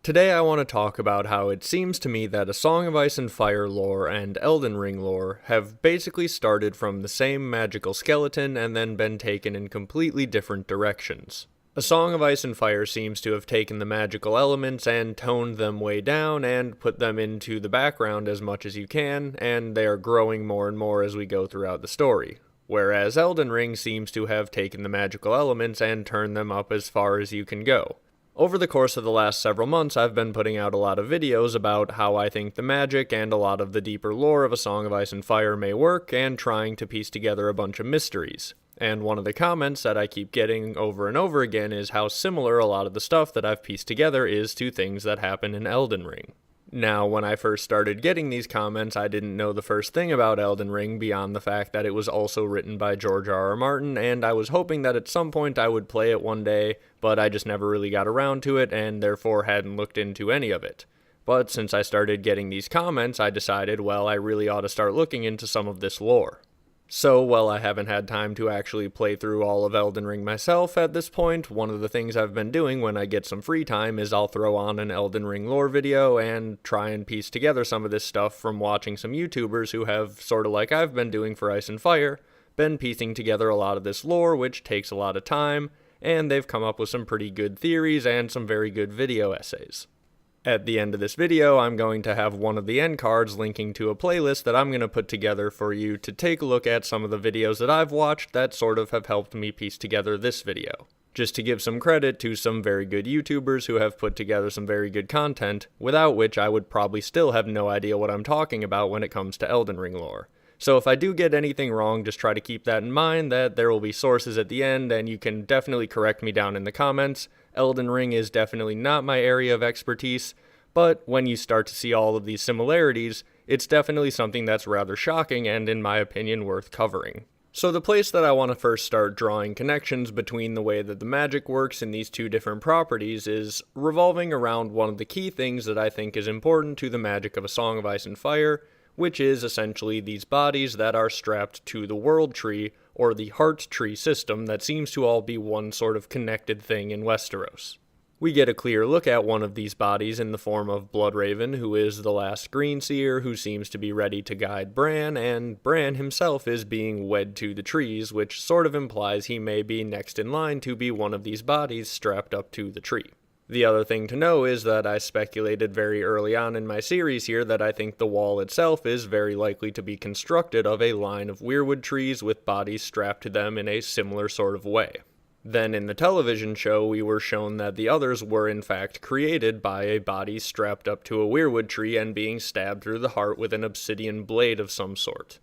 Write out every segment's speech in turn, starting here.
Today I want to talk about how it seems to me that A Song of Ice and Fire lore and Elden Ring lore have basically started from the same magical skeleton and then been taken in completely different directions. A Song of Ice and Fire seems to have taken the magical elements and toned them way down and put them into the background as much as you can, and they are growing more and more as we go throughout the story. Whereas Elden Ring seems to have taken the magical elements and turned them up as far as you can go. Over the course of the last several months, I've been putting out a lot of videos about how I think the magic and a lot of the deeper lore of A Song of Ice and Fire may work, and trying to piece together a bunch of mysteries. And one of the comments that I keep getting over and over again is how similar a lot of the stuff that I've pieced together is to things that happen in Elden Ring. Now, when I first started getting these comments, I didn't know the first thing about Elden Ring beyond the fact that it was also written by George R.R. Martin, and I was hoping that at some point I would play it one day, but I just never really got around to it, and therefore hadn't looked into any of it. But since I started getting these comments, I decided, well, I really ought to start looking into some of this lore. So, while I haven't had time to actually play through all of Elden Ring myself at this point, one of the things I've been doing when I get some free time is I'll throw on an Elden Ring lore video and try and piece together some of this stuff from watching some YouTubers who have, sort of like I've been doing for Ice and Fire, been piecing together a lot of this lore, which takes a lot of time, and they've come up with some pretty good theories and some very good video essays. At the end of this video, I'm going to have one of the end cards linking to a playlist that I'm going to put together for you to take a look at some of the videos that I've watched that sort of have helped me piece together this video. Just to give some credit to some very good YouTubers who have put together some very good content, without which I would probably still have no idea what I'm talking about when it comes to Elden Ring lore. So if I do get anything wrong, just try to keep that in mind, that there will be sources at the end, and you can definitely correct me down in the comments. Elden Ring is definitely not my area of expertise, but when you start to see all of these similarities, it's definitely something that's rather shocking and, in my opinion, worth covering. So the place that I want to first start drawing connections between the way that the magic works in these two different properties is revolving around one of the key things that I think is important to the magic of A Song of Ice and Fire, which is essentially these bodies that are strapped to the world tree, or the heart tree system that seems to all be one sort of connected thing in Westeros. We get a clear look at one of these bodies in the form of Bloodraven, who is the last Greenseer who seems to be ready to guide Bran, and Bran himself is being wed to the trees, which sort of implies he may be next in line to be one of these bodies strapped up to the tree. The other thing to know is that I speculated very early on in my series here that I think the wall itself is very likely to be constructed of a line of weirwood trees with bodies strapped to them in a similar sort of way. Then in the television show, we were shown that the others were in fact created by a body strapped up to a weirwood tree and being stabbed through the heart with an obsidian blade of some sort.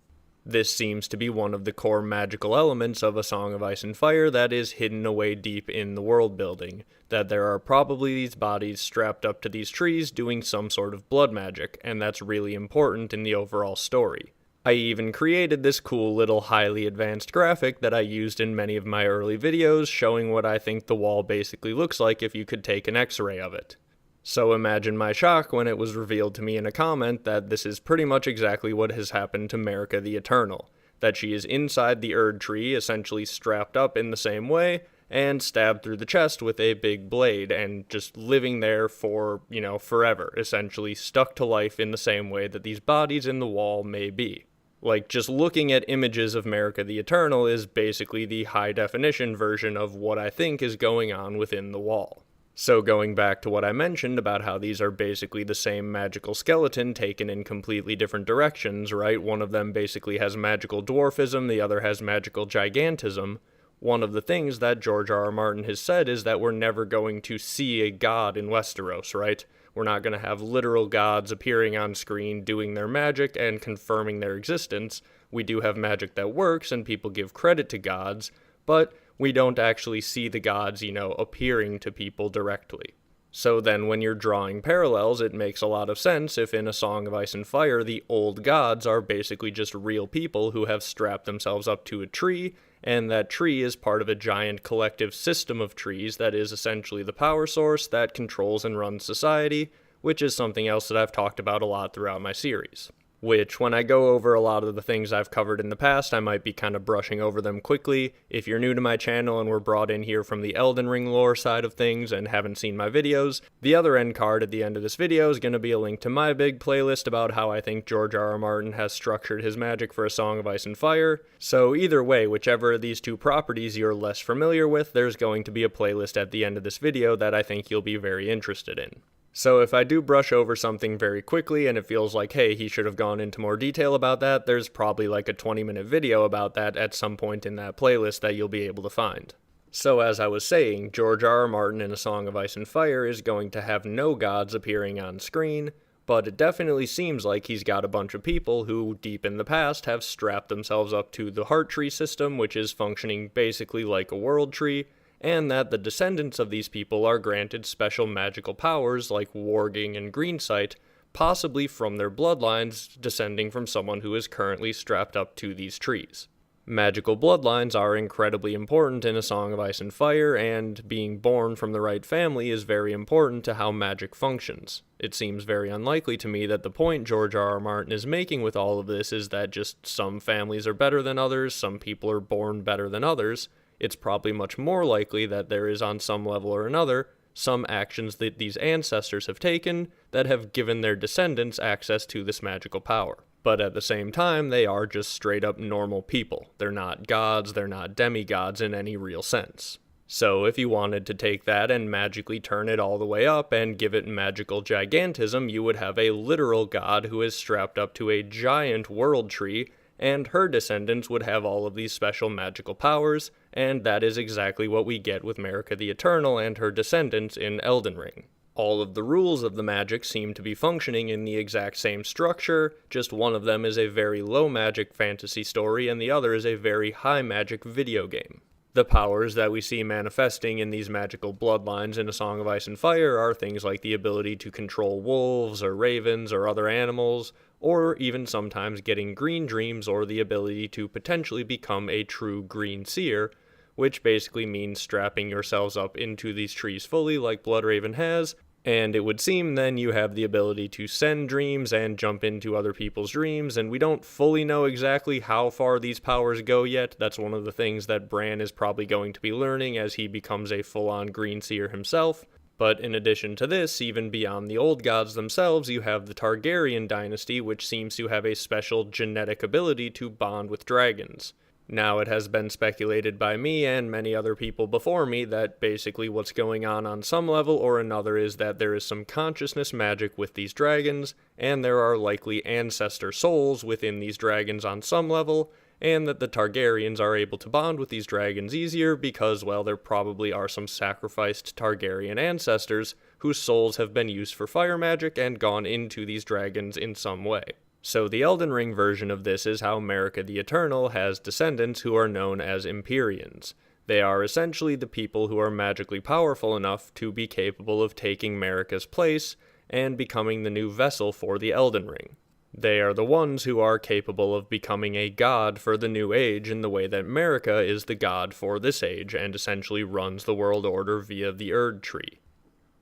This seems to be one of the core magical elements of A Song of Ice and Fire that is hidden away deep in the world building, that there are probably these bodies strapped up to these trees doing some sort of blood magic, and that's really important in the overall story. I even created this cool little highly advanced graphic that I used in many of my early videos showing what I think the wall basically looks like if you could take an X-ray of it. So imagine my shock when it was revealed to me in a comment that this is pretty much exactly what has happened to Marika the Eternal, that she is inside the Erd tree, essentially strapped up in the same way, and stabbed through the chest with a big blade, and just living there for, forever, essentially stuck to life in the same way that these bodies in the wall may be. Like, just looking at images of Marika the Eternal is basically the high-definition version of what I think is going on within the wall. So going back to what I mentioned about how these are basically the same magical skeleton taken in completely different directions, right? One of them basically has magical dwarfism, the other has magical gigantism. One of the things that George R.R. Martin has said is that we're never going to see a god in Westeros, right? We're not going to have literal gods appearing on screen doing their magic and confirming their existence. We do have magic that works and people give credit to gods, but we don't actually see the gods, appearing to people directly. So then when you're drawing parallels, it makes a lot of sense if in A Song of Ice and Fire the old gods are basically just real people who have strapped themselves up to a tree, and that tree is part of a giant collective system of trees that is essentially the power source that controls and runs society, which is something else that I've talked about a lot throughout my series. which when I go over a lot of the things I've covered in the past, I might be kind of brushing over them quickly. If you're new to my channel and were brought in here from the Elden Ring lore side of things and haven't seen my videos, the other end card at the end of this video is going to be a link to my big playlist about how I think George R.R. Martin has structured his magic for A Song of Ice and Fire. So either way, whichever of these two properties you're less familiar with, there's going to be a playlist at the end of this video that I think you'll be very interested in. So if I do brush over something very quickly and it feels like, hey, he should have gone into more detail about that, there's probably like a 20-minute video about that at some point in that playlist that you'll be able to find. So as I was saying, George R.R. Martin in A Song of Ice and Fire is going to have no gods appearing on screen, but it definitely seems like he's got a bunch of people who, deep in the past, have strapped themselves up to the heart tree system, which is functioning basically like a world tree, and that the descendants of these people are granted special magical powers like warging and greensight, possibly from their bloodlines descending from someone who is currently strapped up to these trees. Magical bloodlines are incredibly important in A Song of Ice and Fire, and being born from the right family is very important to how magic functions. It seems very unlikely to me that the point George R.R. Martin is making with all of this is that just some families are better than others, some people are born better than others. It's probably much more likely that there is, on some level or another, some actions that these ancestors have taken that have given their descendants access to this magical power. But at the same time, they are just straight up normal people. They're not gods, they're not demigods in any real sense. So if you wanted to take that and magically turn it all the way up and give it magical gigantism, you would have a literal god who is strapped up to a giant world tree, and her descendants would have all of these special magical powers, and that is exactly what we get with Marika the Eternal and her descendants in Elden Ring. All of the rules of the magic seem to be functioning in the exact same structure, just one of them is a very low magic fantasy story and the other is a very high magic video game. The powers that we see manifesting in these magical bloodlines in A Song of Ice and Fire are things like the ability to control wolves or ravens or other animals, or even sometimes getting green dreams or the ability to potentially become a true green seer, which basically means strapping yourselves up into these trees fully like Bloodraven has, and it would seem then you have the ability to send dreams and jump into other people's dreams, and we don't fully know exactly how far these powers go yet. That's one of the things that Bran is probably going to be learning as he becomes a full-on green seer himself. But in addition to this, even beyond the old gods themselves, you have the Targaryen dynasty, which seems to have a special genetic ability to bond with dragons. Now, it has been speculated by me and many other people before me that basically what's going on some level or another is that there is some consciousness magic with these dragons, and there are likely ancestor souls within these dragons on some level, and that the Targaryens are able to bond with these dragons easier because, well, there probably are some sacrificed Targaryen ancestors whose souls have been used for fire magic and gone into these dragons in some way. So the Elden Ring version of this is how Marika the Eternal has descendants who are known as Empyreans. They are essentially the people who are magically powerful enough to be capable of taking Marika's place and becoming the new vessel for the Elden Ring. They are the ones who are capable of becoming a god for the new age in the way that Marika is the god for this age and essentially runs the world order via the Erd Tree.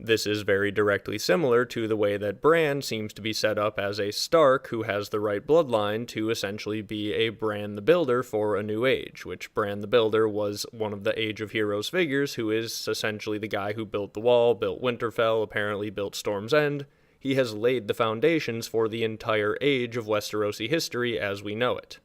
This is very directly similar to the way that Bran seems to be set up as a Stark who has the right bloodline to essentially be a Bran the Builder for a new age, which Bran the Builder was one of the Age of Heroes figures who is essentially the guy who built the Wall, built Winterfell, apparently built Storm's End. He has laid the foundations for the entire age of Westerosi history as we know it.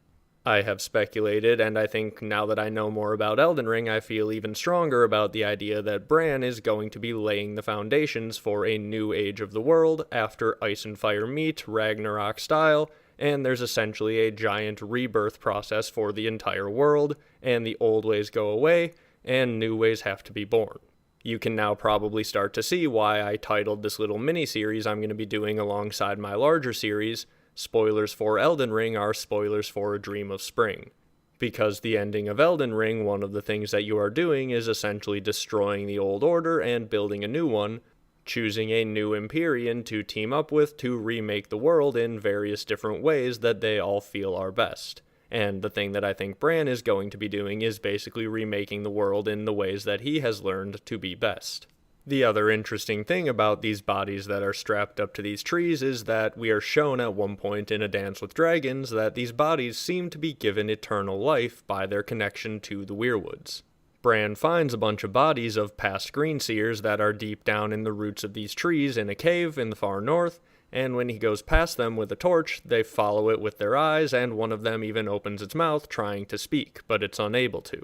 I have speculated, and I think now that I know more about Elden Ring, I feel even stronger about the idea that Bran is going to be laying the foundations for a new age of the world after Ice and Fire meet, Ragnarok style, and there's essentially a giant rebirth process for the entire world, and the old ways go away, and new ways have to be born. You can now probably start to see why I titled this little mini-series I'm going to be doing alongside my larger series, Spoilers for Elden Ring are spoilers for A Dream of Spring. Because the ending of Elden Ring, one of the things that you are doing is essentially destroying the old order and building a new one, choosing a new Empyrean to team up with to remake the world in various different ways that they all feel are best. And the thing that I think Bran is going to be doing is basically remaking the world in the ways that he has learned to be best. The other interesting thing about these bodies that are strapped up to these trees is that we are shown at one point in A Dance with Dragons that these bodies seem to be given eternal life by their connection to the weirwoods. Bran finds a bunch of bodies of past greenseers that are deep down in the roots of these trees in a cave in the far north, and when he goes past them with a torch, they follow it with their eyes, and one of them even opens its mouth trying to speak, but it's unable to.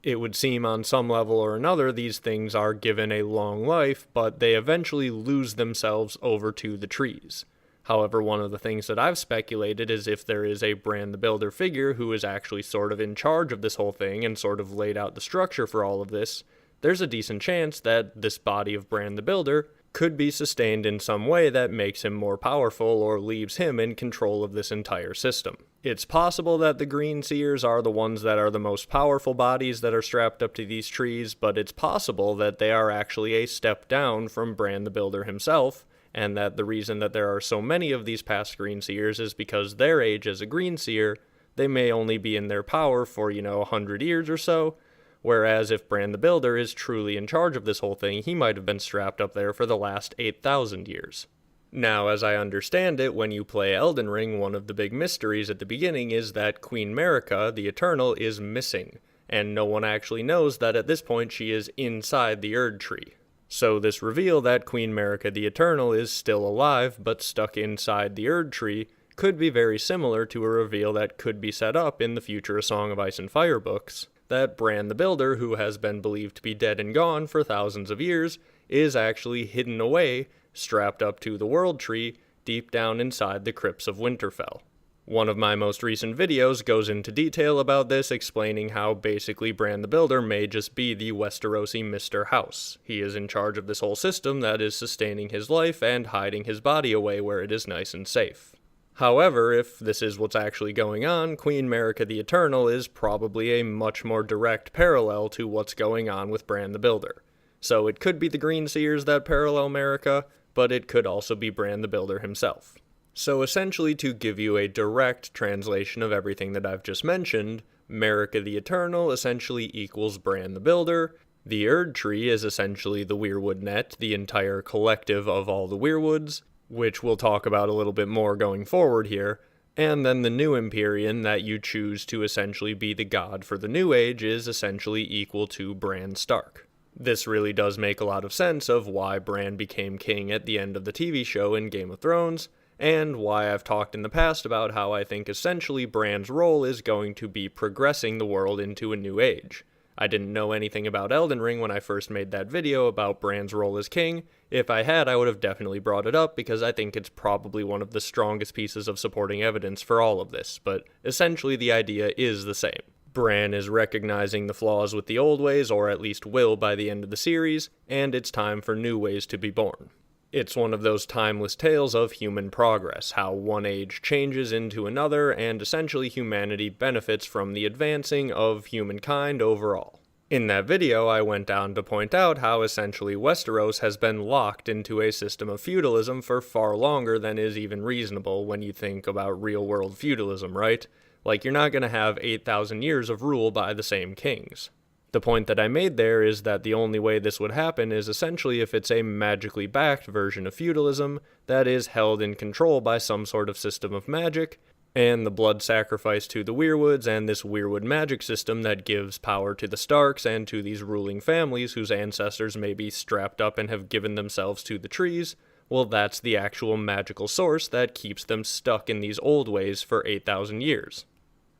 It would seem on some level or another these things are given a long life, but they eventually lose themselves over to the trees. However, one of the things that I've speculated is if there is a Bran the Builder figure who is actually sort of in charge of this whole thing and sort of laid out the structure for all of this, there's a decent chance that this body of Bran the Builder could be sustained in some way that makes him more powerful or leaves him in control of this entire system. It's possible that the Green Seers are the ones that are the most powerful bodies that are strapped up to these trees, but it's possible that they are actually a step down from Bran the Builder himself, and that the reason that there are so many of these past Green Seers is because their age as a Green Seer, they may only be in their power for, 100 years or so, whereas if Bran the Builder is truly in charge of this whole thing, he might have been strapped up there for the last 8,000 years. Now, as I understand it, when you play Elden Ring, one of the big mysteries at the beginning is that Queen Marika, the Eternal, is missing, and no one actually knows that at this point she is inside the Erd Tree. So this reveal that Queen Marika the Eternal is still alive but stuck inside the Erd Tree could be very similar to a reveal that could be set up in the future A Song of Ice and Fire books, that Bran the Builder, who has been believed to be dead and gone for thousands of years, is actually hidden away, strapped up to the World Tree, deep down inside the crypts of Winterfell. One of my most recent videos goes into detail about this, explaining how basically Bran the Builder may just be the Westerosi Mr. House. He is in charge of this whole system that is sustaining his life and hiding his body away where it is nice and safe. However, if this is what's actually going on, Queen Marika the Eternal is probably a much more direct parallel to what's going on with Bran the Builder. So it could be the Green Seers that parallel Marika, but it could also be Bran the Builder himself. So essentially, to give you a direct translation of everything that I've just mentioned, Marika the Eternal essentially equals Bran the Builder. The Erd Tree is essentially the Weirwood Net, the entire collective of all the Weirwoods, which we'll talk about a little bit more going forward here. And then the new Empyrean that you choose to essentially be the god for the New Age is essentially equal to Bran Stark. This really does make a lot of sense of why Bran became king at the end of the TV show in Game of Thrones, and why I've talked in the past about how I think essentially Bran's role is going to be progressing the world into a new age. I didn't know anything about Elden Ring when I first made that video about Bran's role as king. If I had, I would have definitely brought it up because I think it's probably one of the strongest pieces of supporting evidence for all of this, but essentially the idea is the same. Bran is recognizing the flaws with the old ways, or at least will by the end of the series, and it's time for new ways to be born. It's one of those timeless tales of human progress, how one age changes into another, and essentially humanity benefits from the advancing of humankind overall. In that video, I went down to point out how essentially Westeros has been locked into a system of feudalism for far longer than is even reasonable when you think about real-world feudalism, right? Like, you're not going to have 8,000 years of rule by the same kings. The point that I made there is that the only way this would happen is essentially if it's a magically backed version of feudalism that is held in control by some sort of system of magic, and the blood sacrifice to the Weirwoods and this Weirwood magic system that gives power to the Starks and to these ruling families whose ancestors may be strapped up and have given themselves to the trees, well, that's the actual magical source that keeps them stuck in these old ways for 8,000 years.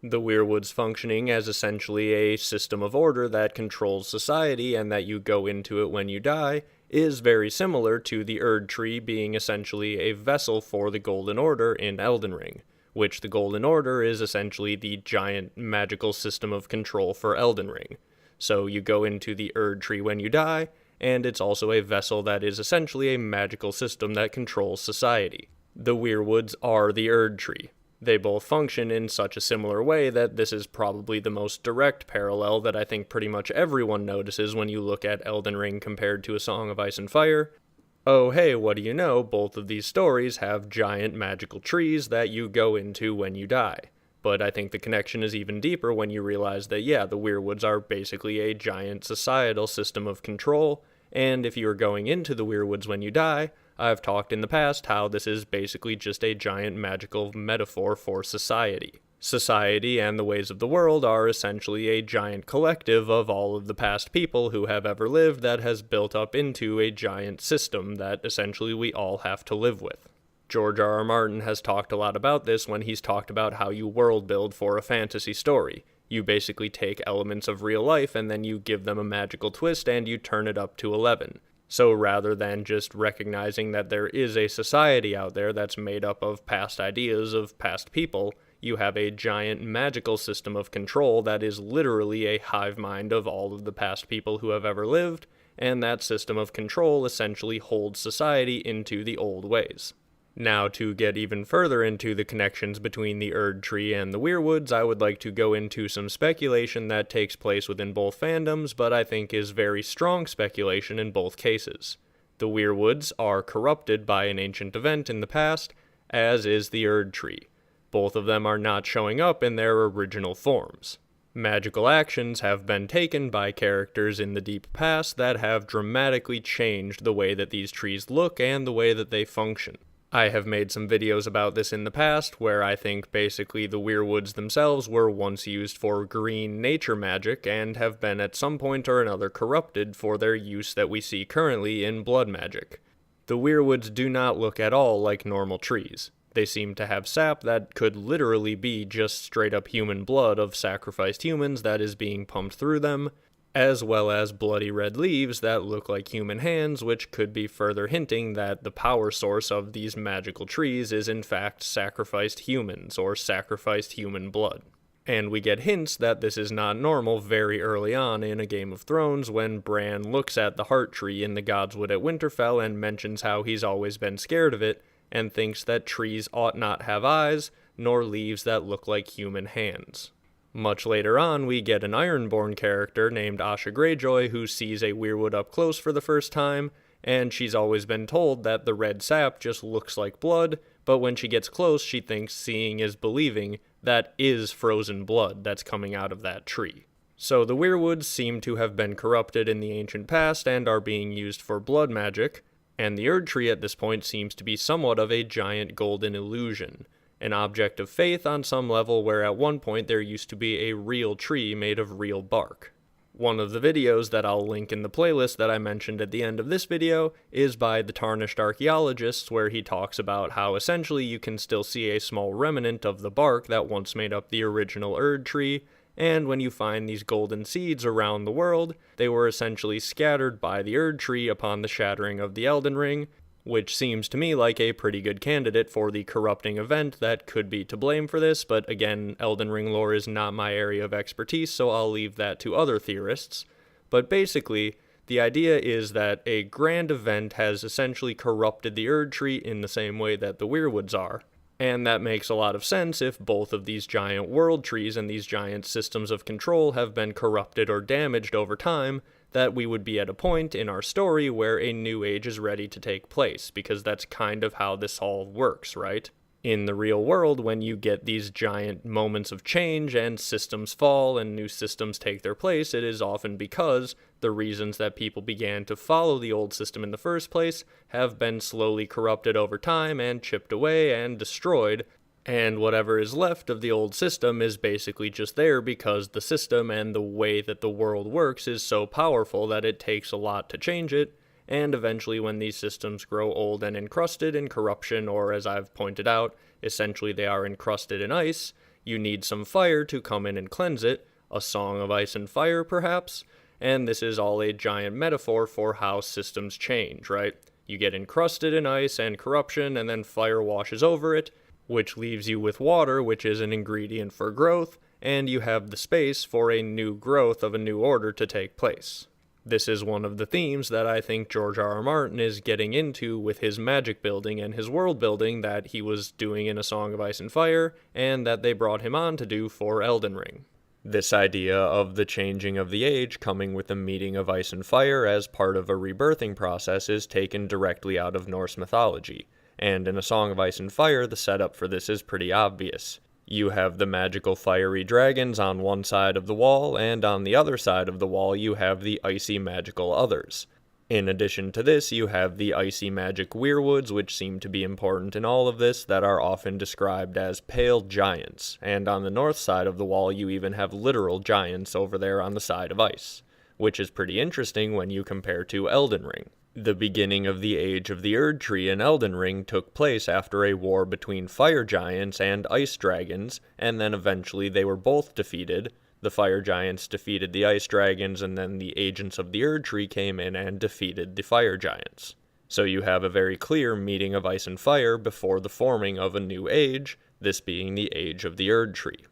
The Weirwoods functioning as essentially a system of order that controls society and that you go into it when you die is very similar to the Erd Tree being essentially a vessel for the Golden Order in Elden Ring, which the Golden Order is essentially the giant magical system of control for Elden Ring. So you go into the Erd Tree when you die, and it's also a vessel that is essentially a magical system that controls society. The Weirwoods are the Erd Tree. They both function in such a similar way that this is probably the most direct parallel that I think pretty much everyone notices when you look at Elden Ring compared to A Song of Ice and Fire. Oh hey, what do you know, both of these stories have giant magical trees that you go into when you die. But I think the connection is even deeper when you realize that, yeah, the Weirwoods are basically a giant societal system of control, and if you are going into the Weirwoods when you die, I've talked in the past how this is basically just a giant magical metaphor for society. Society and the ways of the world are essentially a giant collective of all of the past people who have ever lived that has built up into a giant system that essentially we all have to live with. George R. R. Martin has talked a lot about this when he's talked about how you world build for a fantasy story. You basically take elements of real life and then you give them a magical twist and you turn it up to 11. So rather than just recognizing that there is a society out there that's made up of past ideas of past people, you have a giant magical system of control that is literally a hive mind of all of the past people who have ever lived, and that system of control essentially holds society into the old ways. Now, to get even further into the connections between the Erd Tree and the Weirwoods, I would like to go into some speculation that takes place within both fandoms, but I think is very strong speculation in both cases. The Weirwoods are corrupted by an ancient event in the past, as is the Erd Tree. Both of them are not showing up in their original forms. Magical actions have been taken by characters in the deep past that have dramatically changed the way that these trees look and the way that they function. I have made some videos about this in the past, where I think basically the Weirwoods themselves were once used for green nature magic and have been at some point or another corrupted for their use that we see currently in blood magic. The Weirwoods do not look at all like normal trees. They seem to have sap that could literally be just straight up human blood of sacrificed humans that is being pumped through them, as well as bloody red leaves that look like human hands, which could be further hinting that the power source of these magical trees is in fact sacrificed humans, or sacrificed human blood. And we get hints that this is not normal very early on in A Game of Thrones when Bran looks at the heart tree in the Godswood at Winterfell and mentions how he's always been scared of it, and thinks that trees ought not have eyes, nor leaves that look like human hands. Much later on, we get an Ironborn character named Asha Greyjoy who sees a Weirwood up close for the first time, and she's always been told that the red sap just looks like blood, but when she gets close, she thinks seeing is believing. That is frozen blood that's coming out of that tree. So the Weirwoods seem to have been corrupted in the ancient past and are being used for blood magic, and the Erd Tree at this point seems to be somewhat of a giant golden illusion. An object of faith on some level where at one point there used to be a real tree made of real bark. One of the videos that I'll link in the playlist that I mentioned at the end of this video is by the Tarnished Archaeologists, where he talks about how essentially you can still see a small remnant of the bark that once made up the original Erd Tree, and when you find these golden seeds around the world, they were essentially scattered by the Erd Tree upon the shattering of the Elden Ring, which seems to me like a pretty good candidate for the corrupting event that could be to blame for this, but again, Elden Ring lore is not my area of expertise, so I'll leave that to other theorists. But basically, the idea is that a grand event has essentially corrupted the Erd Tree in the same way that the Weirwoods are. And that makes a lot of sense if both of these giant world trees and these giant systems of control have been corrupted or damaged over time, that we would be at a point in our story where a new age is ready to take place, because that's kind of how this all works, right? In the real world, when you get these giant moments of change and systems fall and new systems take their place, it is often because the reasons that people began to follow the old system in the first place have been slowly corrupted over time and chipped away and destroyed, and whatever is left of the old system is basically just there because the system and the way that the world works is so powerful that it takes a lot to change it, and eventually when these systems grow old and encrusted in corruption, or as I've pointed out, essentially they are encrusted in ice, you need some fire to come in and cleanse it, a song of ice and fire perhaps, and this is all a giant metaphor for how systems change, right? You get encrusted in ice and corruption, and then fire washes over it, which leaves you with water, which is an ingredient for growth, and you have the space for a new growth of a new order to take place. This is one of the themes that I think George R. R. Martin is getting into with his magic building and his world building that he was doing in A Song of Ice and Fire, and that they brought him on to do for Elden Ring. This idea of the changing of the age coming with the meeting of ice and fire as part of a rebirthing process is taken directly out of Norse mythology. And in A Song of Ice and Fire, the setup for this is pretty obvious. You have the magical fiery dragons on one side of the wall, and on the other side of the wall you have the icy magical others. In addition to this, you have the icy magic weirwoods, which seem to be important in all of this, that are often described as pale giants, and on the north side of the wall you even have literal giants over there on the side of ice, which is pretty interesting when you compare to Elden Ring. The beginning of the Age of the Erd Tree in Elden Ring took place after a war between fire giants and ice dragons, and then eventually they were both defeated. The fire giants defeated the ice dragons, and then the agents of the Erd Tree came in and defeated the fire giants. So you have a very clear meeting of ice and fire before the forming of a new age, this being the Age of the Erd Tree.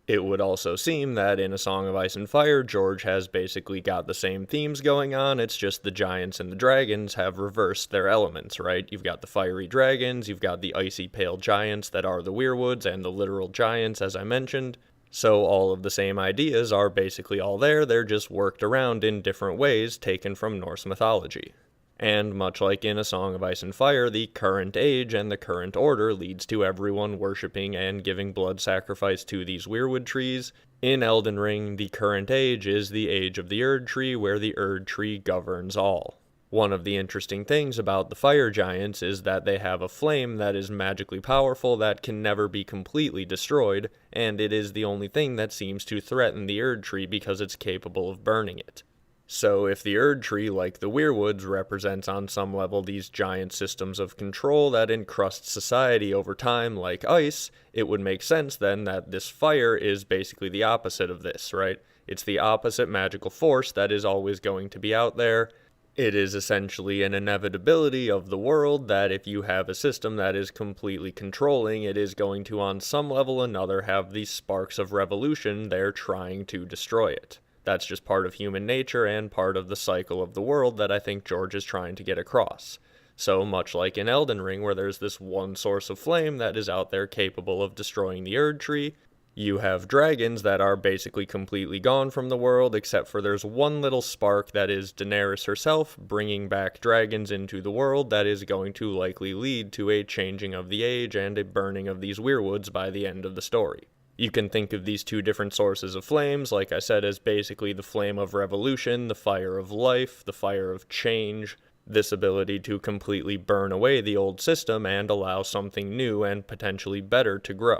It would also seem that in A Song of Ice and Fire, George has basically got the same themes going on, it's just the giants and the dragons have reversed their elements, right? You've got the fiery dragons, you've got the icy pale giants that are the weirwoods, and the literal giants, as I mentioned. So all of the same ideas are basically all there, they're just worked around in different ways taken from Norse mythology. And much like in A Song of Ice and Fire, the current age and the current order leads to everyone worshipping and giving blood sacrifice to these weirwood trees. In Elden Ring, the current age is the Age of the Erd Tree, where the Erd Tree governs all. One of the interesting things about the fire giants is that they have a flame that is magically powerful that can never be completely destroyed, and it is the only thing that seems to threaten the Erd Tree because it's capable of burning it. So if the Erd Tree, like the weirwoods, represents on some level these giant systems of control that encrust society over time like ice, it would make sense then that this fire is basically the opposite of this, right? It's the opposite magical force that is always going to be out there. It is essentially an inevitability of the world that if you have a system that is completely controlling, it is going to on some level or another have these sparks of revolution there trying to destroy it. That's just part of human nature and part of the cycle of the world that I think George is trying to get across. So much like in Elden Ring, where there's this one source of flame that is out there capable of destroying the Erd Tree, you have dragons that are basically completely gone from the world, except for there's one little spark that is Daenerys herself bringing back dragons into the world that is going to likely lead to a changing of the age and a burning of these weirwoods by the end of the story. You can think of these two different sources of flames, like I said, as basically the flame of revolution, the fire of life, the fire of change, this ability to completely burn away the old system and allow something new and potentially better to grow.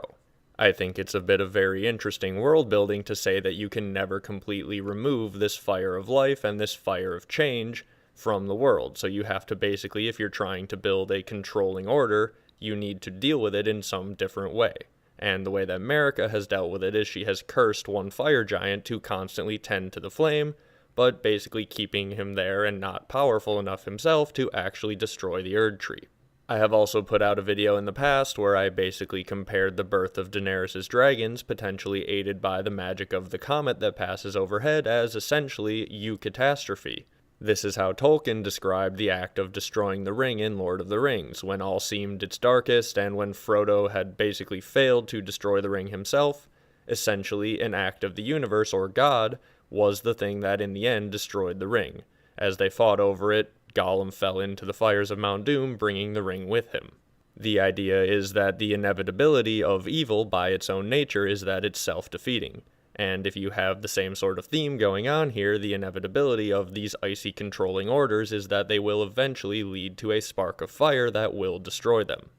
I think it's a bit of very interesting world building to say that you can never completely remove this fire of life and this fire of change from the world. So you have to basically, if you're trying to build a controlling order, you need to deal with it in some different way. And the way that Marika has dealt with it is she has cursed one fire giant to constantly tend to the flame, but basically keeping him there and not powerful enough himself to actually destroy the Erd Tree. I have also put out a video in the past where I basically compared the birth of Daenerys' dragons, potentially aided by the magic of the comet that passes overhead, as essentially eucatastrophe. This is how Tolkien described the act of destroying the ring in Lord of the Rings, when all seemed its darkest and when Frodo had basically failed to destroy the ring himself. Essentially, an act of the universe, or God, was the thing that in the end destroyed the ring. As they fought over it, Gollum fell into the fires of Mount Doom, bringing the ring with him. The idea is that the inevitability of evil by its own nature is that it's self-defeating. And if you have the same sort of theme going on here, the inevitability of these icy controlling orders is that they will eventually lead to a spark of fire that will destroy them.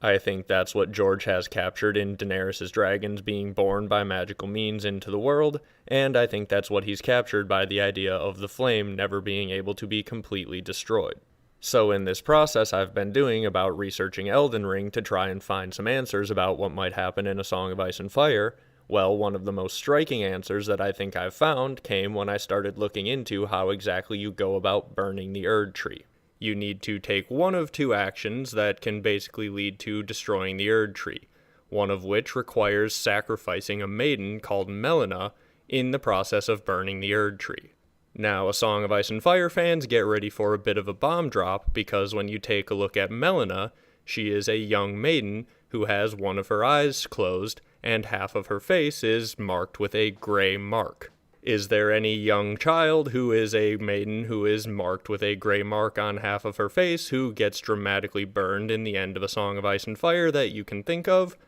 I think that's what George has captured in Daenerys' dragons being born by magical means into the world, and I think that's what he's captured by the idea of the flame never being able to be completely destroyed. So in this process I've been doing about researching Elden Ring to try and find some answers about what might happen in A Song of Ice and Fire, well, one of the most striking answers that I think I've found came when I started looking into how exactly you go about burning the Erd Tree. You need to take one of two actions that can basically lead to destroying the Erd Tree, one of which requires sacrificing a maiden called Melina in the process of burning the Erd Tree. Now, A Song of Ice and Fire fans, get ready for a bit of a bomb drop, because when you take a look at Melina, she is a young maiden who has one of her eyes closed, and half of her face is marked with a gray mark. Is there any young child who is a maiden who is marked with a gray mark on half of her face who gets dramatically burned in the end of A Song of Ice and Fire that you can think of?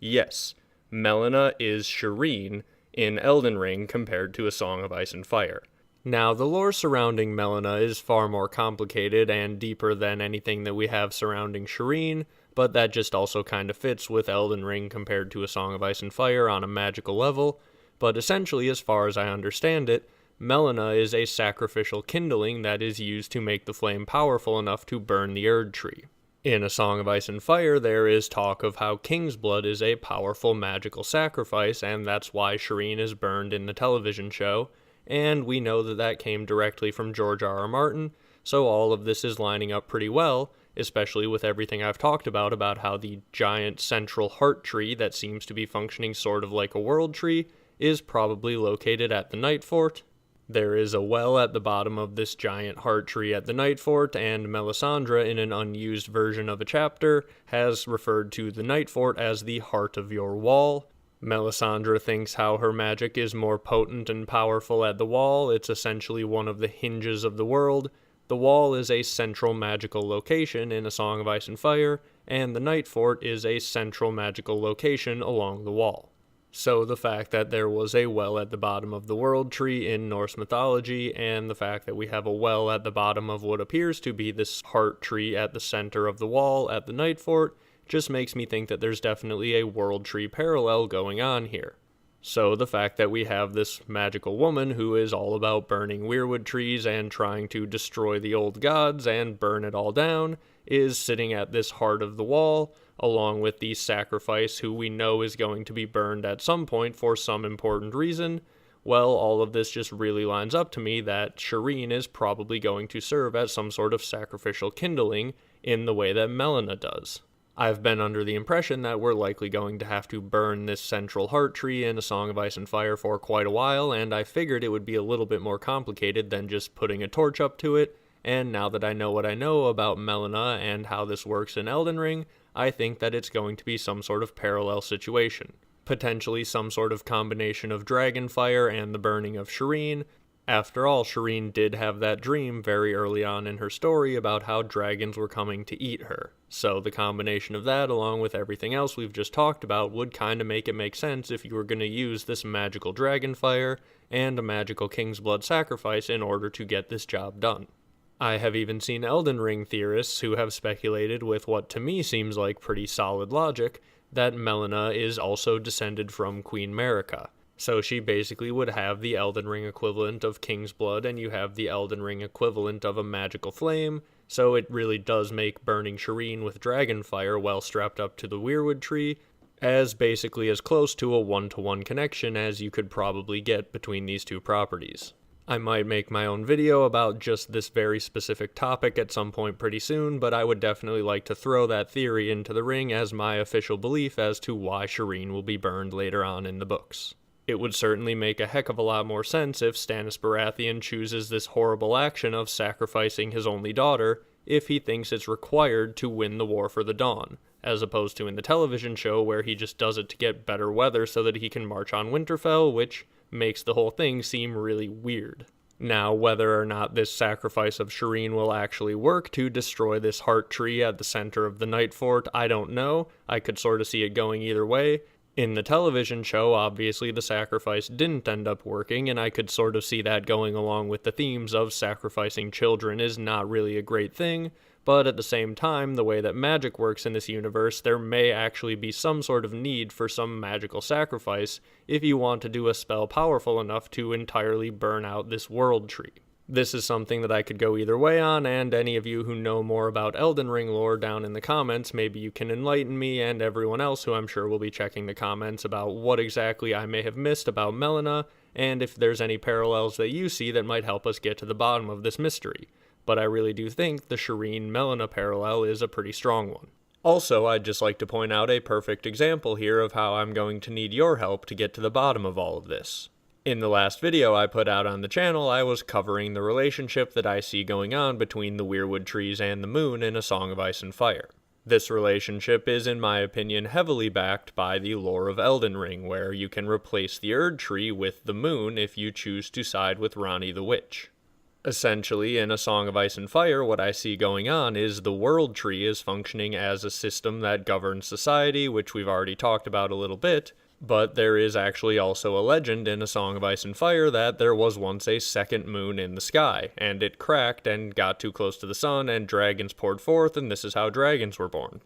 Yes, Melina is Shireen in Elden Ring compared to A Song of Ice and Fire. Now, the lore surrounding Melina is far more complicated and deeper than anything that we have surrounding Shireen, but that just also kind of fits with Elden Ring compared to A Song of Ice and Fire on a magical level. But essentially, as far as I understand it, Melina is a sacrificial kindling that is used to make the flame powerful enough to burn the Erd Tree. In A Song of Ice and Fire, there is talk of how King's Blood is a powerful magical sacrifice, and that's why Shireen is burned in the television show, and we know that that came directly from George R.R. Martin, so all of this is lining up pretty well, especially with everything I've talked about how the giant central heart tree that seems to be functioning sort of like a world tree is probably located at the Night Fort. There is a well at the bottom of this giant heart tree at the Night Fort, and Melisandre, in an unused version of a chapter, has referred to the Night Fort as the heart of your wall. Melisandre thinks how her magic is more potent and powerful at the wall. It's essentially one of the hinges of the world. The wall is a central magical location in A Song of Ice and Fire, and the Night Fort is a central magical location along the wall. So the fact that there was a well at the bottom of the world tree in Norse mythology, and the fact that we have a well at the bottom of what appears to be this heart tree at the center of the wall at the Night Fort, just makes me think that there's definitely a world tree parallel going on here. So the fact that we have this magical woman who is all about burning weirwood trees and trying to destroy the old gods and burn it all down is sitting at this heart of the wall, along with the sacrifice who we know is going to be burned at some point for some important reason. Well, all of this just really lines up to me that Shireen is probably going to serve as some sort of sacrificial kindling in the way that Melina does. I've been under the impression that we're likely going to have to burn this central heart tree in A Song of Ice and Fire for quite a while, and I figured it would be a little bit more complicated than just putting a torch up to it, and now that I know what I know about Melina and how this works in Elden Ring, I think that it's going to be some sort of parallel situation. Potentially some sort of combination of Dragonfire and the burning of Shireen. After all, Shireen did have that dream very early on in her story about how dragons were coming to eat her. So the combination of that, along with everything else we've just talked about, would kind of make it make sense if you were going to use this magical Dragonfire and a magical King's Blood sacrifice in order to get this job done. I have even seen Elden Ring theorists who have speculated with what to me seems like pretty solid logic that Melina is also descended from Queen Marika. So she basically would have the Elden Ring equivalent of King's Blood, and you have the Elden Ring equivalent of a magical flame, so it really does make burning Shireen with Dragonfire while strapped up to the weirwood tree as basically as close to a one-to-one connection as you could probably get between these two properties. I might make my own video about just this very specific topic at some point pretty soon, but I would definitely like to throw that theory into the ring as my official belief as to why Shireen will be burned later on in the books. It would certainly make a heck of a lot more sense if Stannis Baratheon chooses this horrible action of sacrificing his only daughter if he thinks it's required to win the War for the Dawn, as opposed to in the television show where he just does it to get better weather so that he can march on Winterfell, which makes the whole thing seem really weird. Now, whether or not this sacrifice of Shireen will actually work to destroy this heart tree at the center of the Night Fort, I don't know. I could sort of see it going either way. In the television show, obviously the sacrifice didn't end up working, and I could sort of see that going along with the themes of sacrificing children is not really a great thing, but at the same time, the way that magic works in this universe, there may actually be some sort of need for some magical sacrifice if you want to do a spell powerful enough to entirely burn out this world tree. This is something that I could go either way on, and any of you who know more about Elden Ring lore down in the comments, maybe you can enlighten me and everyone else who I'm sure will be checking the comments about what exactly I may have missed about Melina, and if there's any parallels that you see that might help us get to the bottom of this mystery. But I really do think the Shireen-Melina parallel is a pretty strong one. Also, I'd just like to point out a perfect example here of how I'm going to need your help to get to the bottom of all of this. In the last video I put out on the channel, I was covering the relationship that I see going on between the weirwood trees and the moon in A Song of Ice and Fire. This relationship is, in my opinion, heavily backed by the lore of Elden Ring, where you can replace the Erd tree with the moon if you choose to side with Ranni the Witch. Essentially, in A Song of Ice and Fire, what I see going on is the world tree is functioning as a system that governs society, which we've already talked about a little bit, But there is actually also a legend in A Song of Ice and Fire that there was once a second moon in the sky, and it cracked and got too close to the sun, and dragons poured forth, and this is how dragons were born.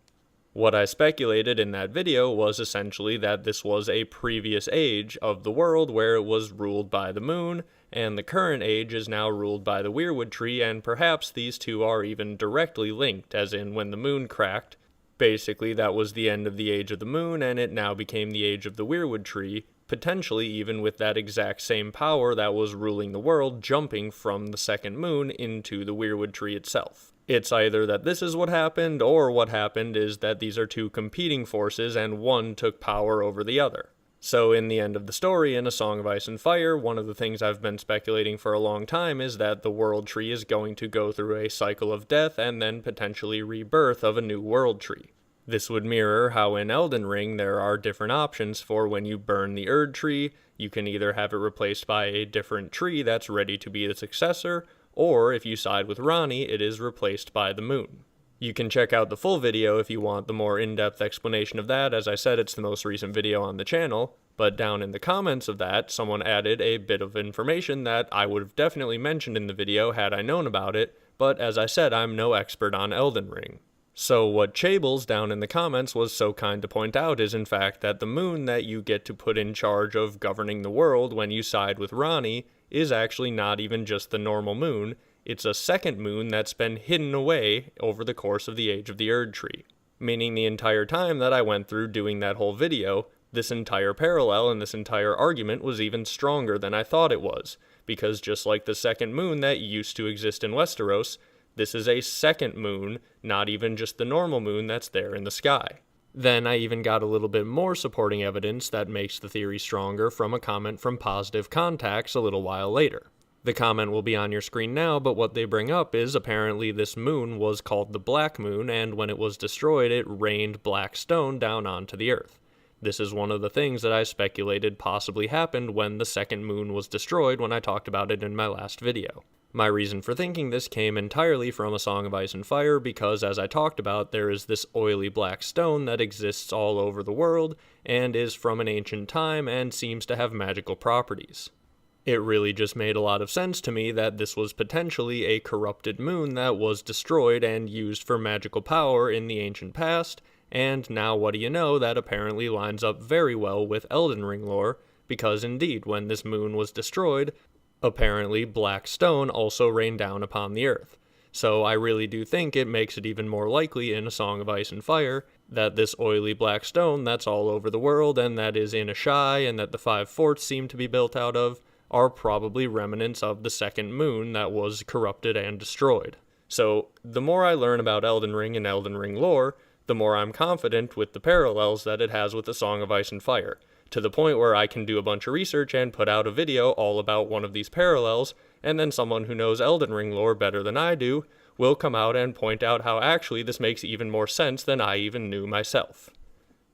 What I speculated in that video was essentially that this was a previous age of the world where it was ruled by the moon, and the current age is now ruled by the weirwood tree, and perhaps these two are even directly linked, as in when the moon cracked, basically that was the end of the age of the moon, and it now became the age of the weirwood tree, potentially even with that exact same power that was ruling the world jumping from the second moon into the weirwood tree itself. It's either that this is what happened, or what happened is that these are two competing forces and one took power over the other. So in the end of the story, in A Song of Ice and Fire, one of the things I've been speculating for a long time is that the world tree is going to go through a cycle of death and then potentially rebirth of a new world tree. This would mirror how in Elden Ring there are different options for when you burn the Erd tree. You can either have it replaced by a different tree that's ready to be the successor, or if you side with Ranni, it is replaced by the moon. You can check out the full video if you want the more in-depth explanation of that. As I said, it's the most recent video on the channel, but down in the comments of that, someone added a bit of information that I would have definitely mentioned in the video had I known about it, but as I said, I'm no expert on Elden Ring. So what Chables down in the comments was so kind to point out is in fact that the moon that you get to put in charge of governing the world when you side with Ranni is actually not even just the normal moon, it's a second moon that's been hidden away over the course of the age of the Erd tree. Meaning the entire time that I went through doing that whole video, this entire parallel and this entire argument was even stronger than I thought it was, because just like the second moon that used to exist in Westeros, this is a second moon, not even just the normal moon that's there in the sky. Then I even got a little bit more supporting evidence that makes the theory stronger from a comment from Positive Contacts a little while later. The comment will be on your screen now, but what they bring up is apparently this moon was called the Black Moon, and when it was destroyed, it rained black stone down onto the earth. This is one of the things that I speculated possibly happened when the second moon was destroyed when I talked about it in my last video. My reason for thinking this came entirely from A Song of Ice and Fire because, as I talked about, there is this oily black stone that exists all over the world and is from an ancient time and seems to have magical properties. It really just made a lot of sense to me that this was potentially a corrupted moon that was destroyed and used for magical power in the ancient past, and now what do you know, that apparently lines up very well with Elden Ring lore, because indeed, when this moon was destroyed, apparently black stone also rained down upon the earth. So I really do think it makes it even more likely in A Song of Ice and Fire that this oily black stone that's all over the world and that is in Asshai and that the 5 forts seem to be built out of are probably remnants of the second moon that was corrupted and destroyed. So the more I learn about Elden Ring and Elden Ring lore, the more I'm confident with the parallels that it has with A Song of Ice and Fire, to the point where I can do a bunch of research and put out a video all about one of these parallels, and then someone who knows Elden Ring lore better than I do will come out and point out how actually this makes even more sense than I even knew myself.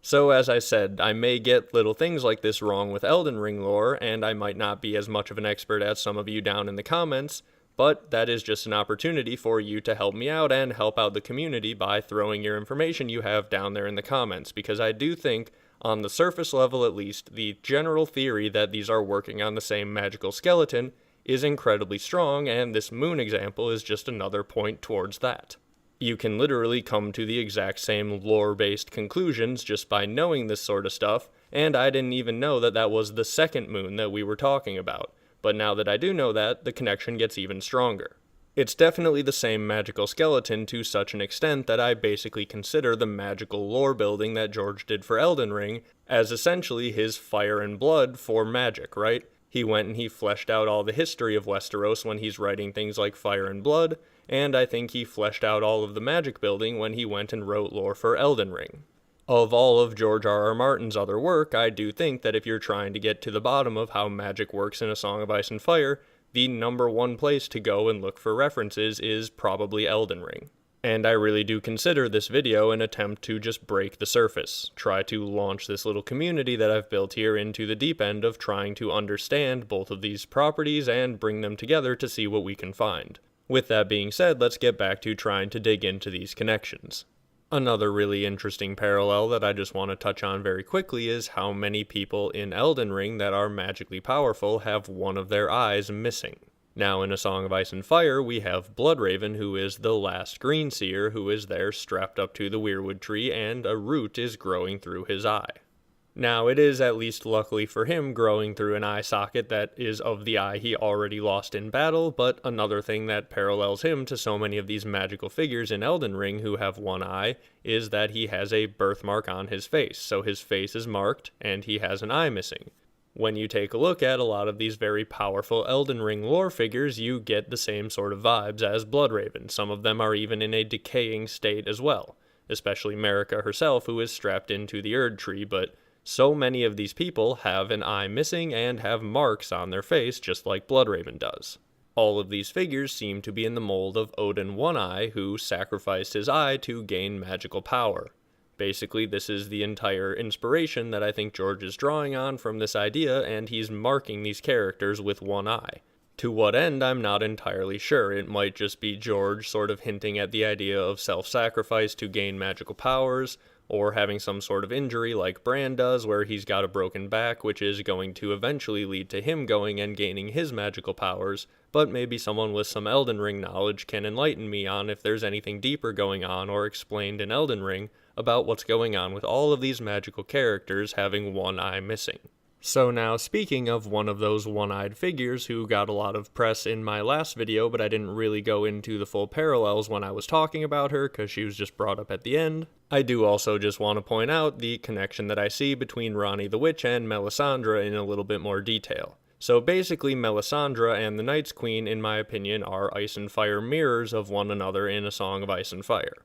So as I said, I may get little things like this wrong with Elden Ring lore, and I might not be as much of an expert as some of you down in the comments, but that is just an opportunity for you to help me out and help out the community by throwing your information you have down there in the comments, because I do think, on the surface level at least, the general theory that these are working on the same magical skeleton is incredibly strong, and this moon example is just another point towards that. You can literally come to the exact same lore-based conclusions just by knowing this sort of stuff, and I didn't even know that that was the second moon that we were talking about. But now that I do know that, the connection gets even stronger. It's definitely the same magical skeleton to such an extent that I basically consider the magical lore building that George did for Elden Ring as essentially his fire and blood for magic, right? He went and he fleshed out all the history of Westeros when he's writing things like Fire and Blood, and I think he fleshed out all of the magic building when he went and wrote lore for Elden Ring. Of all of George R.R. Martin's other work, I do think that if you're trying to get to the bottom of how magic works in A Song of Ice and Fire, the number one place to go and look for references is probably Elden Ring. And I really do consider this video an attempt to just break the surface, try to launch this little community that I've built here into the deep end of trying to understand both of these properties and bring them together to see what we can find. With that being said, let's get back to trying to dig into these connections. Another really interesting parallel that I just want to touch on very quickly is how many people in Elden Ring that are magically powerful have one of their eyes missing. Now, in A Song of Ice and Fire, we have Bloodraven, who is the last green seer, who is there strapped up to the weirwood tree, and a root is growing through his eye. Now, it is, at least luckily for him, growing through an eye socket that is of the eye he already lost in battle, but another thing that parallels him to so many of these magical figures in Elden Ring who have one eye is that he has a birthmark on his face, so his face is marked, and he has an eye missing. When you take a look at a lot of these very powerful Elden Ring lore figures, you get the same sort of vibes as Bloodraven. Some of them are even in a decaying state as well, especially Marika herself, who is strapped into the Erd tree, but so many of these people have an eye missing and have marks on their face just like Bloodraven does. All of these figures seem to be in the mold of Odin One Eye, who sacrificed his eye to gain magical power. Basically, this is the entire inspiration that I think George is drawing on from this idea, and he's marking these characters with one eye. To what end, I'm not entirely sure. It might just be George sort of hinting at the idea of self-sacrifice to gain magical powers, or having some sort of injury like Bran does, where he's got a broken back, which is going to eventually lead to him going and gaining his magical powers, but maybe someone with some Elden Ring knowledge can enlighten me on if there's anything deeper going on or explained in Elden Ring about what's going on with all of these magical characters having one eye missing. So now, speaking of one of those one-eyed figures who got a lot of press in my last video, but I didn't really go into the full parallels when I was talking about her because she was just brought up at the end, I do also just want to point out the connection that I see between Ranni the Witch and Melisandre in a little bit more detail. So basically, Melisandre and the Night's Queen, in my opinion, are ice and fire mirrors of one another in A Song of Ice and Fire.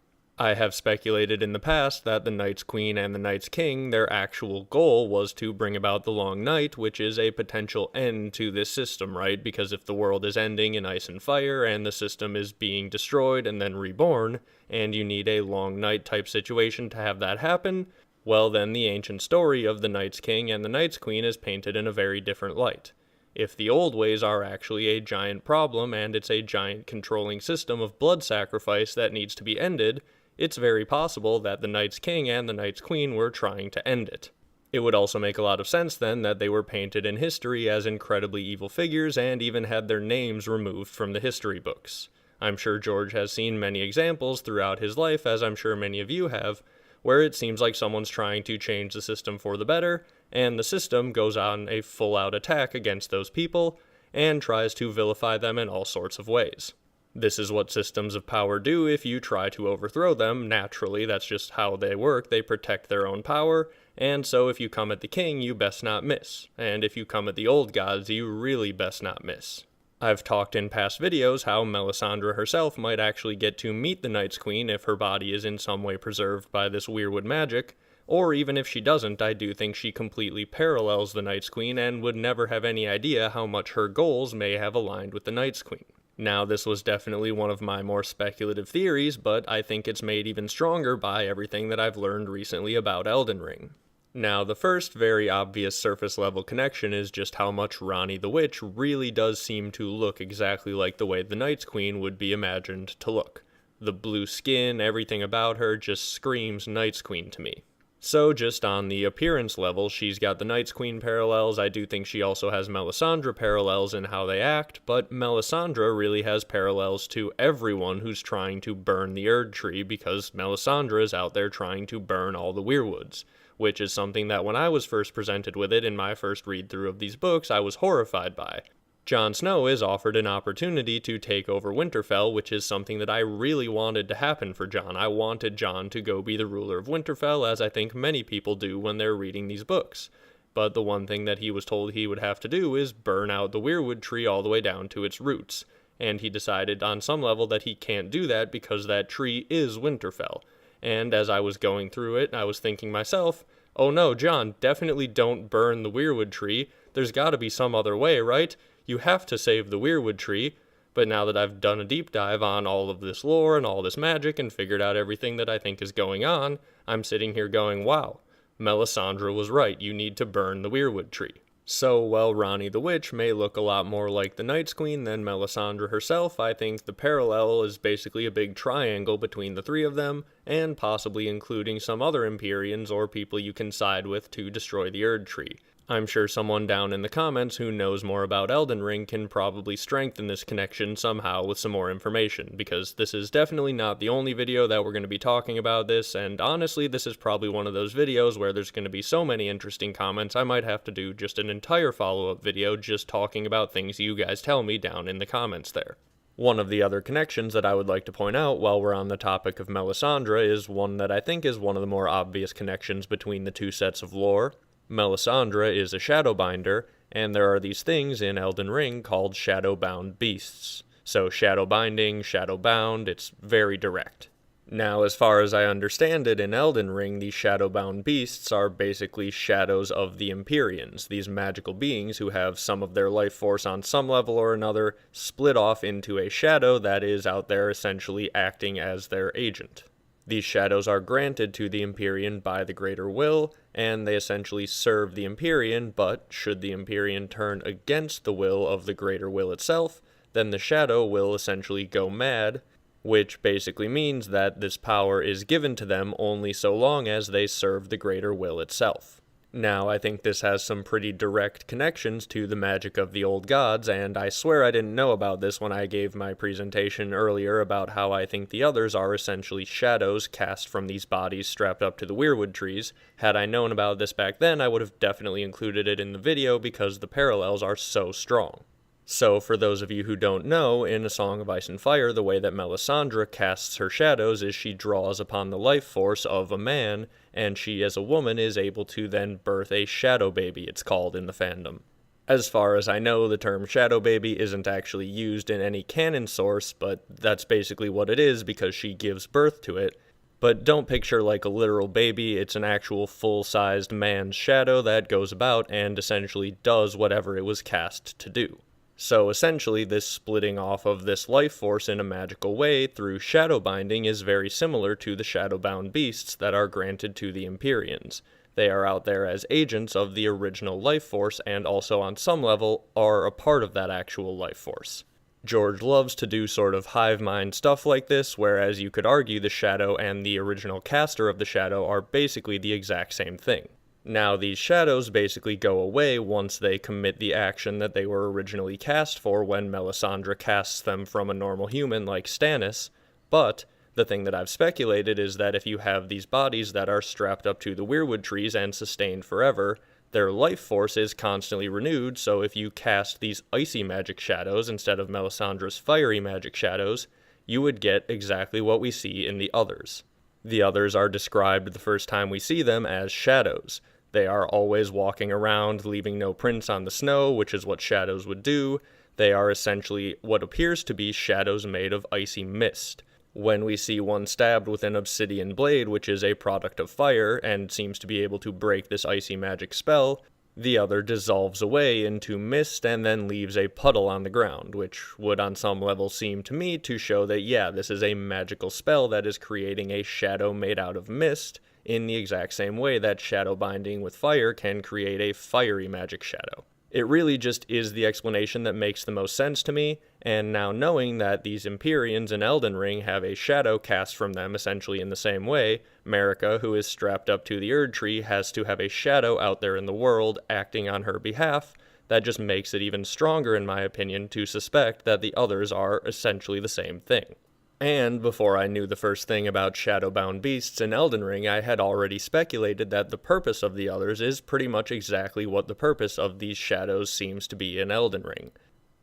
I have speculated in the past that the Night's Queen and the Night's King, their actual goal was to bring about the Long Night, which is a potential end to this system, right? Because if the world is ending in ice and fire, and the system is being destroyed and then reborn, and you need a Long Night type situation to have that happen, well then the ancient story of the Night's King and the Night's Queen is painted in a very different light. If the old ways are actually a giant problem, and it's a giant controlling system of blood sacrifice that needs to be ended, it's very possible that the Night's King and the Night's Queen were trying to end it. It would also make a lot of sense then that they were painted in history as incredibly evil figures and even had their names removed from the history books. I'm sure George has seen many examples throughout his life, as I'm sure many of you have, where it seems like someone's trying to change the system for the better, and the system goes on a full-out attack against those people and tries to vilify them in all sorts of ways. This is what systems of power do if you try to overthrow them. Naturally, that's just how they work. They protect their own power, and so if you come at the king, you best not miss. And if you come at the old gods, you really best not miss. I've talked in past videos how Melisandre herself might actually get to meet the Night's Queen if her body is in some way preserved by this weirwood magic, or even if she doesn't, I do think she completely parallels the Night's Queen and would never have any idea how much her goals may have aligned with the Night's Queen. Now, this was definitely one of my more speculative theories, but I think it's made even stronger by everything that I've learned recently about Elden Ring. Now, the first very obvious surface-level connection is just how much Ranni the Witch really does seem to look exactly like the way the Night's Queen would be imagined to look. The blue skin, everything about her just screams Night's Queen to me. So just on the appearance level, she's got the Night's Queen parallels. I do think she also has Melisandre parallels in how they act, but Melisandre really has parallels to everyone who's trying to burn the Erd tree, because Melisandre is out there trying to burn all the weirwoods, which is something that when I was first presented with it in my first read-through of these books, I was horrified by. Jon Snow is offered an opportunity to take over Winterfell, which is something that I really wanted to happen for Jon. I wanted Jon to go be the ruler of Winterfell, as I think many people do when they're reading these books. But the one thing that he was told he would have to do is burn out the weirwood tree all the way down to its roots. And he decided on some level that he can't do that because that tree is Winterfell. And as I was going through it, I was thinking myself, oh no, Jon, definitely don't burn the weirwood tree. There's gotta be some other way, right? You have to save the weirwood tree. But now that I've done a deep dive on all of this lore and all this magic and figured out everything that I think is going on, I'm sitting here going, wow, Melisandre was right, you need to burn the weirwood tree. So, while Ranni the Witch may look a lot more like the Night's Queen than Melisandre herself, I think the parallel is basically a big triangle between the three of them, and possibly including some other Empyreans or people you can side with to destroy the Erd Tree. I'm sure someone down in the comments who knows more about Elden Ring can probably strengthen this connection somehow with some more information, because this is definitely not the only video that we're going to be talking about this, and honestly, this is probably one of those videos where there's going to be so many interesting comments I might have to do just an entire follow-up video just talking about things you guys tell me down in the comments there. One of the other connections that I would like to point out while we're on the topic of Melisandre is one that I think is one of the more obvious connections between the two sets of lore. Melisandre is a Shadowbinder, and there are these things in Elden Ring called Shadowbound beasts. So Shadowbinding, Shadowbound, it's very direct. Now, as far as I understand it, in Elden Ring, these Shadowbound beasts are basically shadows of the Empyreans, these magical beings who have some of their life force on some level or another split off into a shadow that is out there essentially acting as their agent. These shadows are granted to the Empyrean by the Greater Will, and they essentially serve the Empyrean, but should the Empyrean turn against the will of the Greater Will itself, then the shadow will essentially go mad, which basically means that this power is given to them only so long as they serve the Greater Will itself. Now, I think this has some pretty direct connections to the magic of the old gods, and I swear I didn't know about this when I gave my presentation earlier about how I think the others are essentially shadows cast from these bodies strapped up to the weirwood trees. Had I known about this back then, I would have definitely included it in the video because the parallels are so strong. So, for those of you who don't know, in A Song of Ice and Fire, the way that Melisandre casts her shadows is she draws upon the life force of a man, and she, as a woman, is able to then birth a shadow baby, it's called in the fandom. As far as I know, the term shadow baby isn't actually used in any canon source, but that's basically what it is because she gives birth to it. But don't picture like a literal baby, it's an actual full-sized man's shadow that goes about and essentially does whatever it was cast to do. So essentially, this splitting off of this life force in a magical way through shadowbinding is very similar to the shadowbound beasts that are granted to the Empyreans. They are out there as agents of the original life force and also on some level are a part of that actual life force. George loves to do sort of hive mind stuff like this, whereas you could argue the shadow and the original caster of the shadow are basically the exact same thing. Now, these shadows basically go away once they commit the action that they were originally cast for when Melisandre casts them from a normal human like Stannis, but the thing that I've speculated is that if you have these bodies that are strapped up to the weirwood trees and sustained forever, their life force is constantly renewed, so if you cast these icy magic shadows instead of Melisandre's fiery magic shadows, you would get exactly what we see in the others. The others are described the first time we see them as shadows. They are always walking around, leaving no prints on the snow, which is what shadows would do. They are essentially what appears to be shadows made of icy mist. When we see one stabbed with an obsidian blade, which is a product of fire, and seems to be able to break this icy magic spell, the other dissolves away into mist and then leaves a puddle on the ground, which would on some level seem to me to show that, yeah, this is a magical spell that is creating a shadow made out of mist, in the exact same way that shadow binding with fire can create a fiery magic shadow. It really just is the explanation that makes the most sense to me, and now knowing that these Empyreans in Elden Ring have a shadow cast from them essentially in the same way, Marika, who is strapped up to the Erd Tree, has to have a shadow out there in the world acting on her behalf. That just makes it even stronger, in my opinion, to suspect that the others are essentially the same thing. And before I knew the first thing about shadowbound beasts in Elden Ring, I had already speculated that the purpose of the others is pretty much exactly what the purpose of these shadows seems to be in Elden Ring.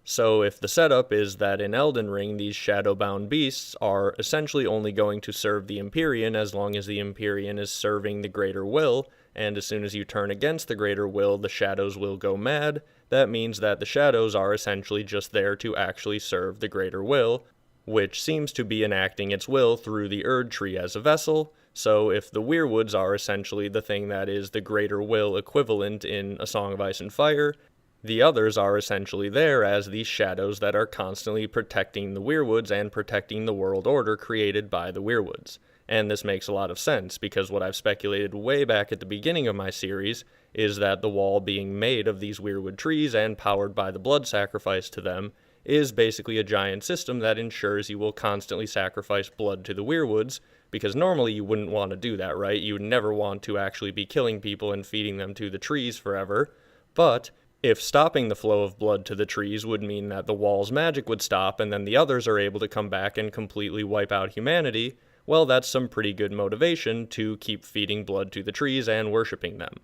So if the setup is that in Elden Ring these shadowbound beasts are essentially only going to serve the Empyrean as long as the Empyrean is serving the Greater Will, and as soon as you turn against the Greater Will the shadows will go mad, that means that the shadows are essentially just there to actually serve the Greater Will, which seems to be enacting its will through the Erd Tree as a vessel. So if the weirwoods are essentially the thing that is the Greater Will equivalent in A Song of Ice and Fire, the others are essentially there as these shadows that are constantly protecting the weirwoods and protecting the world order created by the weirwoods. And this makes a lot of sense, because what I've speculated way back at the beginning of my series is that the wall being made of these weirwood trees and powered by the blood sacrifice to them is basically a giant system that ensures you will constantly sacrifice blood to the weirwoods, because normally you wouldn't want to do that, right? You would never want to actually be killing people and feeding them to the trees forever. But if stopping the flow of blood to the trees would mean that the wall's magic would stop and then the others are able to come back and completely wipe out humanity, well, that's some pretty good motivation to keep feeding blood to the trees and worshipping them.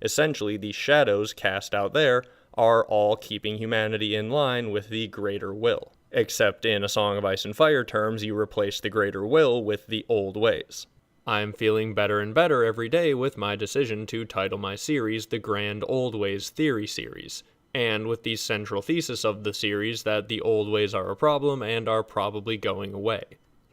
Essentially, these shadows cast out there are all keeping humanity in line with the greater will. Except in A Song of Ice and Fire terms, you replace the greater will with the old ways. I'm feeling better and better every day with my decision to title my series the Grand Old Ways Theory Series, and with the central thesis of the series that the old ways are a problem and are probably going away.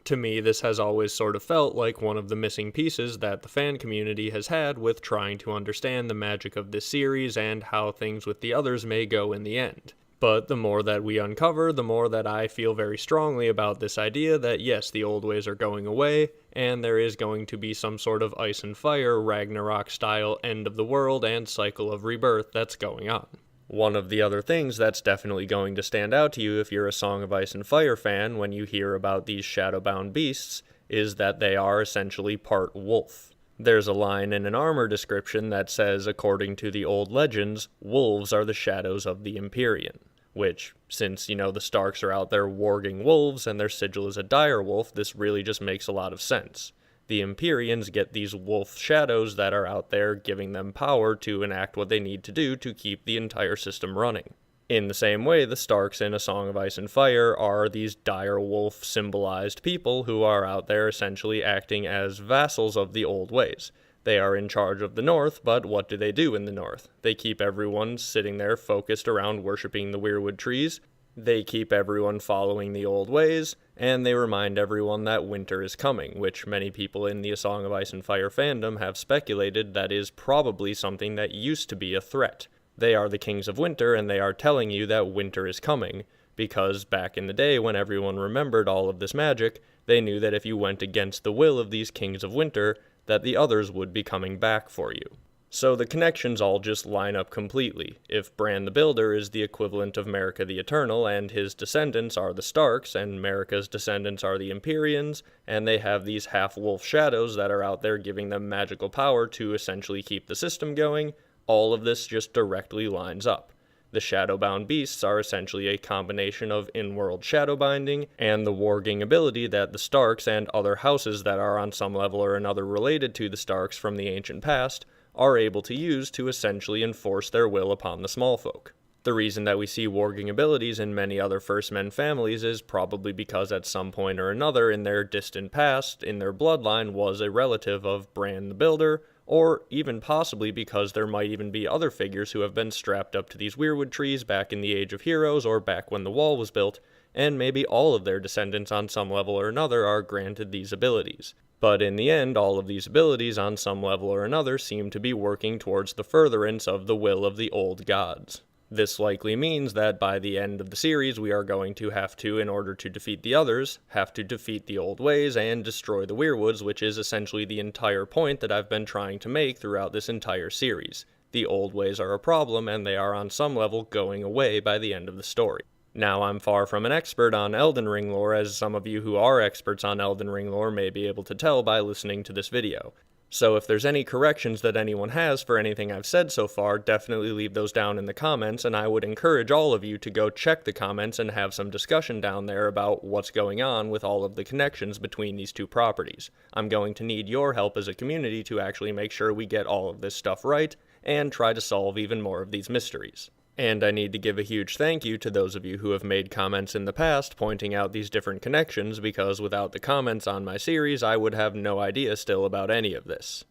To me, this has always sort of felt like one of the missing pieces that the fan community has had with trying to understand the magic of this series and how things with the others may go in the end. But the more that we uncover, the more that I feel very strongly about this idea that yes, the old ways are going away, and there is going to be some sort of Ice and Fire, Ragnarok-style end of the world and cycle of rebirth that's going on. One of the other things that's definitely going to stand out to you if you're a Song of Ice and Fire fan when you hear about these shadowbound beasts is that they are essentially part wolf. There's a line in an armor description that says, according to the old legends, wolves are the shadows of the Empyrean. Which, since, the Starks are out there warging wolves and their sigil is a dire wolf, this really just makes a lot of sense. The Empyreans get these wolf shadows that are out there giving them power to enact what they need to do to keep the entire system running. In the same way, the Starks in A Song of Ice and Fire are these dire wolf symbolized people who are out there essentially acting as vassals of the old ways. They are in charge of the North, but what do they do in the North? They keep everyone sitting there focused around worshipping the weirwood trees. They keep everyone following the old ways, and they remind everyone that winter is coming, which many people in the A Song of Ice and Fire fandom have speculated that is probably something that used to be a threat. They are the kings of winter, and they are telling you that winter is coming, because back in the day when everyone remembered all of this magic, they knew that if you went against the will of these kings of winter, that the others would be coming back for you. So the connections all just line up completely. If Bran the Builder is the equivalent of Marika the Eternal, and his descendants are the Starks, and Marika's descendants are the Empyreans, and they have these half-wolf shadows that are out there giving them magical power to essentially keep the system going, all of this just directly lines up. The shadowbound beasts are essentially a combination of in-world shadowbinding and the warging ability that the Starks and other houses that are on some level or another related to the Starks from the ancient past are able to use to essentially enforce their will upon the smallfolk. The reason that we see warging abilities in many other First Men families is probably because at some point or another in their distant past, in their bloodline, was a relative of Bran the Builder, or even possibly because there might even be other figures who have been strapped up to these weirwood trees back in the Age of Heroes or back when the wall was built, and maybe all of their descendants on some level or another are granted these abilities. But in the end, all of these abilities on some level or another seem to be working towards the furtherance of the will of the old gods. This likely means that by the end of the series we are going to have to, in order to defeat the others, have to defeat the old ways and destroy the weirwoods, which is essentially the entire point that I've been trying to make throughout this entire series. The old ways are a problem, and they are on some level going away by the end of the story. Now, I'm far from an expert on Elden Ring lore, as some of you who are experts on Elden Ring lore may be able to tell by listening to this video. So if there's any corrections that anyone has for anything I've said so far, definitely leave those down in the comments, and I would encourage all of you to go check the comments and have some discussion down there about what's going on with all of the connections between these two properties. I'm going to need your help as a community to actually make sure we get all of this stuff right, and try to solve even more of these mysteries. And I need to give a huge thank you to those of you who have made comments in the past pointing out these different connections, because without the comments on my series, I would have no idea still about any of this.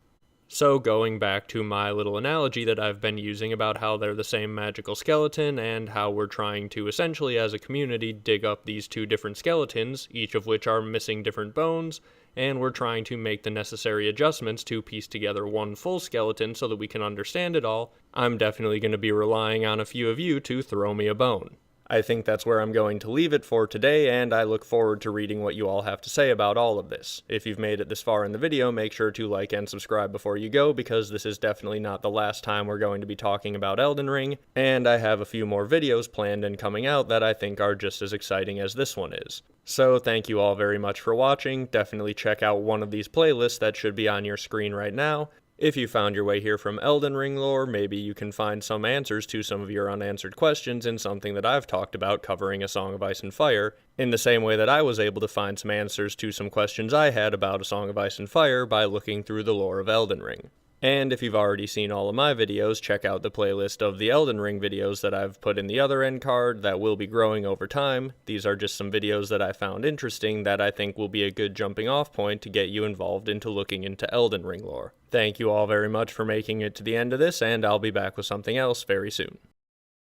So going back to my little analogy that I've been using about how they're the same magical skeleton and how we're trying to essentially as a community dig up these two different skeletons, each of which are missing different bones, and we're trying to make the necessary adjustments to piece together one full skeleton so that we can understand it all, I'm definitely going to be relying on a few of you to throw me a bone. I think that's where I'm going to leave it for today, and I look forward to reading what you all have to say about all of this. If you've made it this far in the video, make sure to like and subscribe before you go, because this is definitely not the last time we're going to be talking about Elden Ring, and I have a few more videos planned and coming out that I think are just as exciting as this one is. So thank you all very much for watching. Definitely check out one of these playlists that should be on your screen right now. If you found your way here from Elden Ring lore, maybe you can find some answers to some of your unanswered questions in something that I've talked about covering A Song of Ice and Fire, in the same way that I was able to find some answers to some questions I had about A Song of Ice and Fire by looking through the lore of Elden Ring. And if you've already seen all of my videos, check out the playlist of the Elden Ring videos that I've put in the other end card that will be growing over time. These are just some videos that I found interesting that I think will be a good jumping off point to get you involved into looking into Elden Ring lore. Thank you all very much for making it to the end of this, and I'll be back with something else very soon.